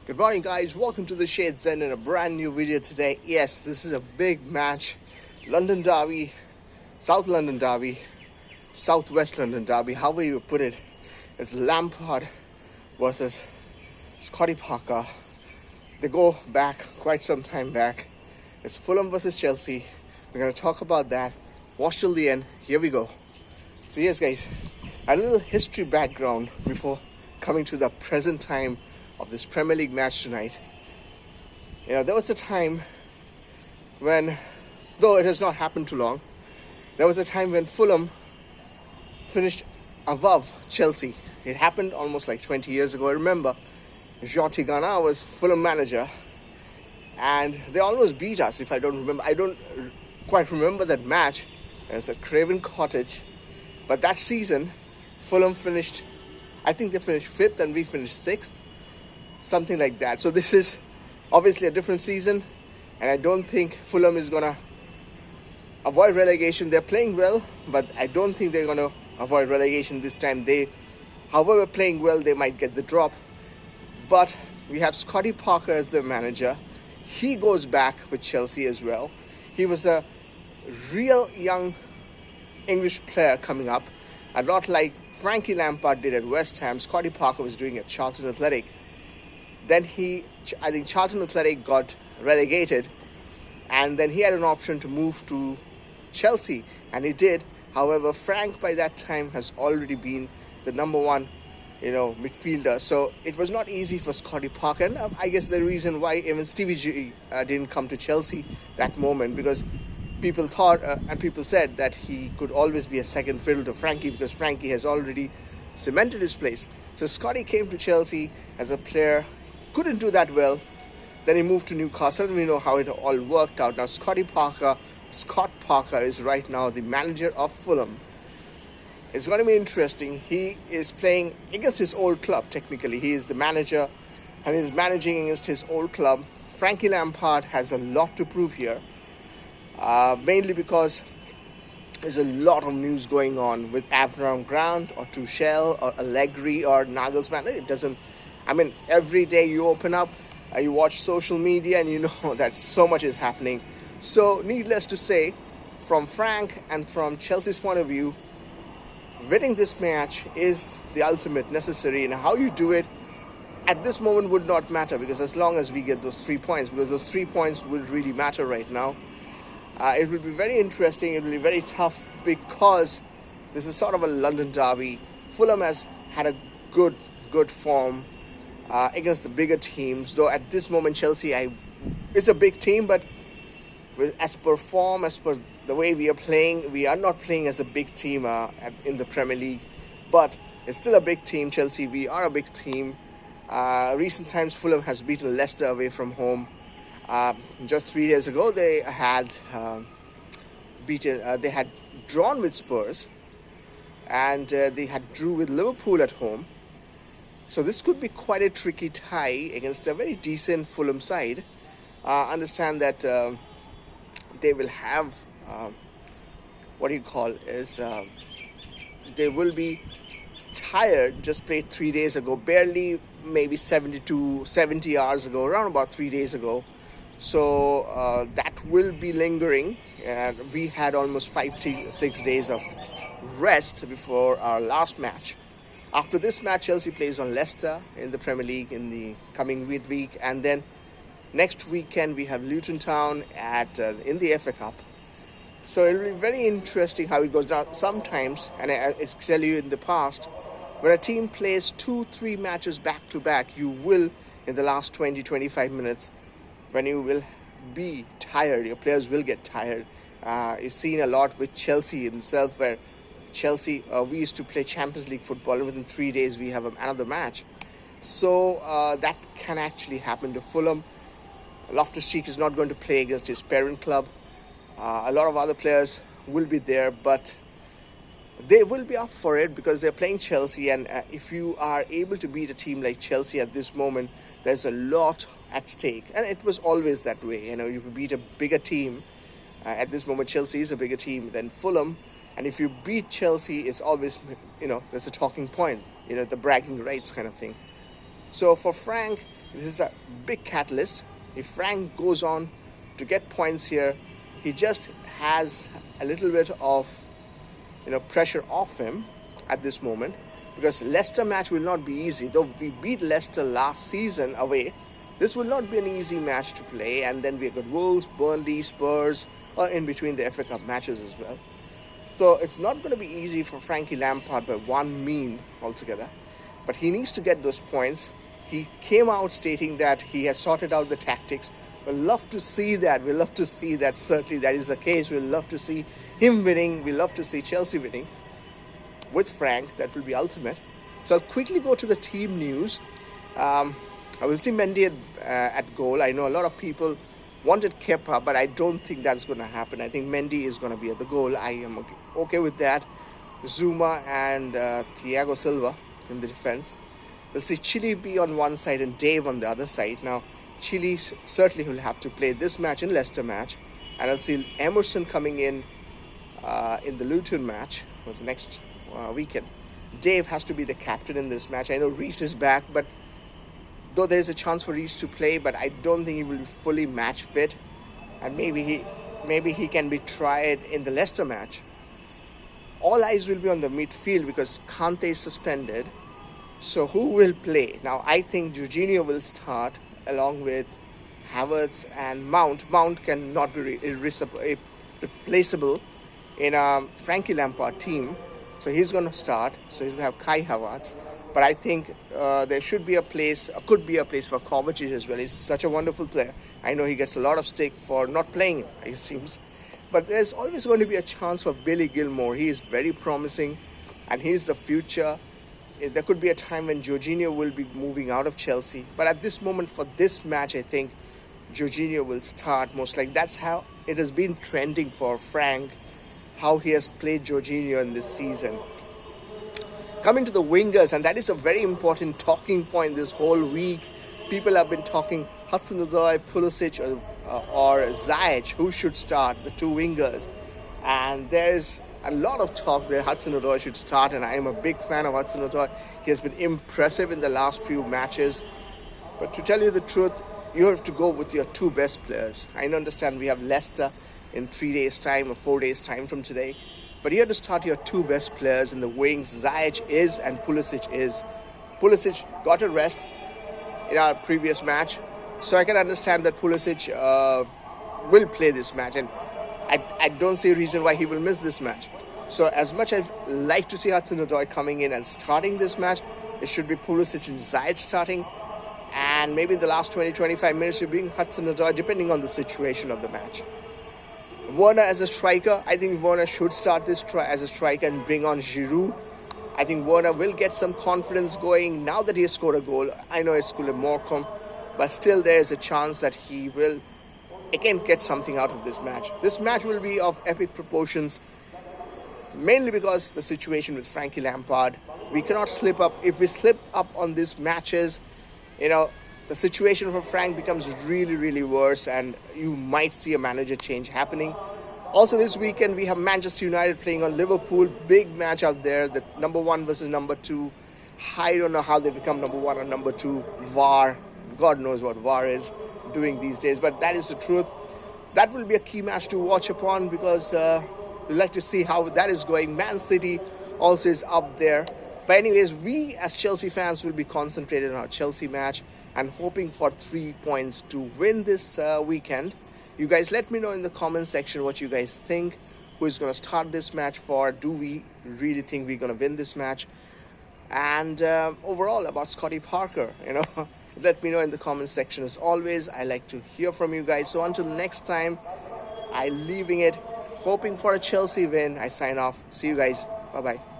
Good morning, guys. Welcome to the Shades Zen in a brand new video today. Yes, this is a big match. London Derby, South London Derby, Southwest London Derby, however you put it. It's Lampard versus Scotty Parker. They go back quite some time back. It's Fulham versus Chelsea. We're going to talk about that. Watch till the end. Here we go. So yes, guys, a little history background before coming to the present time of this Premier League match tonight. There was a time when, though it has not happened too long, there was a time when Fulham finished above Chelsea. It happened almost like 20 years ago. I remember Ziyech Pulisic was Fulham manager and they almost beat us. I don't quite remember that match. It was at Craven Cottage. But that season, Fulham finished, I think they finished 5th and we finished 6th. Something like that. So this is obviously a different season, and I don't think Fulham is gonna avoid relegation. They're playing well, but I don't think they're gonna avoid relegation this time. However, playing well, they might get the drop. But we have Scotty Parker as the manager. He goes back with Chelsea as well. He was a real young English player coming up, a lot like Frankie Lampard did at West Ham. Scotty Parker was doing at Charlton Athletic. Then I think Charlton Athletic got relegated, and then he had an option to move to Chelsea, and he did. However, Frank by that time has already been the number one, midfielder. So it was not easy for Scotty Parker, and I guess the reason why even Stevie G didn't come to Chelsea that moment, because people thought and people said that he could always be a second fiddle to Frankie, because Frankie has already cemented his place. So Scotty came to Chelsea as a player. Couldn't do that well. Then he moved to Newcastle, and we know how it all worked out. Now Scott Parker is right now the manager of Fulham. It's going to be interesting. He is playing against his old club. Technically, he is the manager and he's managing against his old club. Frankie Lampard has a lot to prove here, mainly because there's a lot of news going on with Avram Grant or Tuchel or Allegri or Nagelsmann. Every day you open up, you watch social media, and you know that so much is happening. So needless to say, from Frank and from Chelsea's point of view, winning this match is the ultimate necessary, and how you do it at this moment would not matter, because as long as we get those 3 points, because those 3 points will really matter right now. It will be very interesting. It will be very tough, because this is sort of a London derby. Fulham has had a good form against the bigger teams, though at this moment Chelsea is a big team, but as per the way we are playing, we are not playing as a big team in the Premier League, but it's still a big team. Chelsea, we are a big team. Recent times Fulham has beaten Leicester away from home. Just 3 days ago they had drawn with Spurs, and they had drew with Liverpool at home. So this could be quite a tricky tie against a very decent Fulham side. Understand that they will have they will be tired. Just played 3 days ago, barely, maybe 70 hours ago, around about 3 days ago. So that will be lingering, and we had almost 5 to 6 days of rest before our last match. After this match, Chelsea plays on Leicester in the Premier League in the coming week, and then next weekend we have Luton Town in the FA Cup. So it will be very interesting how it goes down. Sometimes, and I tell you in the past, when a team plays 2-3 matches back to back, you will, in the last 20-25 minutes, when you will be tired, your players will get tired. You've seen a lot with Chelsea himself, where Chelsea, we used to play Champions League football, and within 3 days we have another match. So that can actually happen to Fulham. Loftus-Cheek is not going to play against his parent club. A lot of other players will be there, but they will be up for it because they're playing Chelsea, and if you are able to beat a team like Chelsea at this moment, there's a lot at stake, and it was always that way. You beat a bigger team. At this moment, Chelsea is a bigger team than Fulham. And if you beat Chelsea, it's always, there's a talking point, the bragging rights kind of thing. So for Frank, This is a big catalyst. If Frank goes on to get points here, he just has a little bit of pressure off him at this moment, because Leicester match will not be easy. Though we beat Leicester last season away, this will not be an easy match to play. And then we've got Wolves, Burnley, Spurs, or in between the FA Cup matches as well. So it's not going to be easy for Frankie Lampard by one mean altogether. But he needs to get those points. He came out stating that he has sorted out the tactics. We'll love to see that. We'll love to see that. Certainly that is the case. We'll love to see him winning. We'll love to see Chelsea winning with Frank. That will be ultimate. So I'll quickly go to the team news. I will see Mendy at goal. I know a lot of people wanted Kepa, but I don't think that's going to happen. I think Mendy is going to be at the goal. I am okay with that. Zuma and Thiago Silva in the defense. We'll see Chile be on one side and Dave on the other side. Now, Chile certainly will have to play this match in Leicester match. And I'll see Emerson coming in the Luton match. Was next weekend. Dave has to be the captain in this match. I know Reece is back, but though there's a chance for Reece to play, but I don't think he will be fully match fit. And maybe he can be tried in the Leicester match. All eyes will be on the midfield because Kante is suspended. So who will play? Now I think Jorginho will start along with Havertz and Mount. Mount cannot be replaceable in a Frankie Lampard team. So he's going to start. So he'll have Kai Havertz. But I think there could be a place for Kovacic as well. He's such a wonderful player. I know he gets a lot of stick for not playing, it seems. But there's always going to be a chance for Billy Gilmore. He is very promising and he's the future. There could be a time when Jorginho will be moving out of Chelsea. But at this moment for this match, I think Jorginho will start most likely. That's how it has been trending for Frank, how he has played Jorginho in this season. Coming to the wingers, and that is a very important talking point this whole week. People have been talking Hudson-Odoi, Pulisic or Ziyech, who should start, the two wingers. And there's a lot of talk that Hudson-Odoi should start, and I am a big fan of Hudson-Odoi. He has been impressive in the last few matches. But to tell you the truth, you have to go with your two best players. I understand we have Leicester in 3 days' time or 4 days' time from today. But you have to start your two best players in the wings. Ziyech is and Pulisic is. Pulisic got a rest in our previous match. So I can understand that Pulisic will play this match. And I don't see a reason why he will miss this match. So as much as I like to see Hudson-Odoi coming in and starting this match, it should be Pulisic and Ziyech starting. And maybe the last 20-25 minutes should be Hudson-Odoi, depending on the situation of the match. Werner as a striker, I think Werner should start this as a striker and bring on Giroud. I think Werner will get some confidence going now that he has scored a goal. I know it's going to Morecambe, but still there is a chance that he will again get something out of this match. This match will be of epic proportions, mainly because the situation with Frankie Lampard. We cannot slip up. If we slip up on these matches, the situation for Frank becomes really, really worse, and you might see a manager change happening. Also this weekend, we have Manchester United playing on Liverpool. Big match out there, the number one versus number two. I don't know how they become number one or number two. VAR, God knows what VAR is doing these days, but that is the truth. That will be a key match to watch upon because we'd like to see how that is going. Man City also is up there. But anyways, we as Chelsea fans will be concentrated on our Chelsea match and hoping for 3 points to win this weekend. You guys let me know in the comment section what you guys think. Who is going to start this match for? Do we really think we're going to win this match? And overall about Scotty Parker, let me know in the comment section. As always, I like to hear from you guys. So until next time, I'm leaving it, hoping for a Chelsea win. I sign off. See you guys. Bye-bye.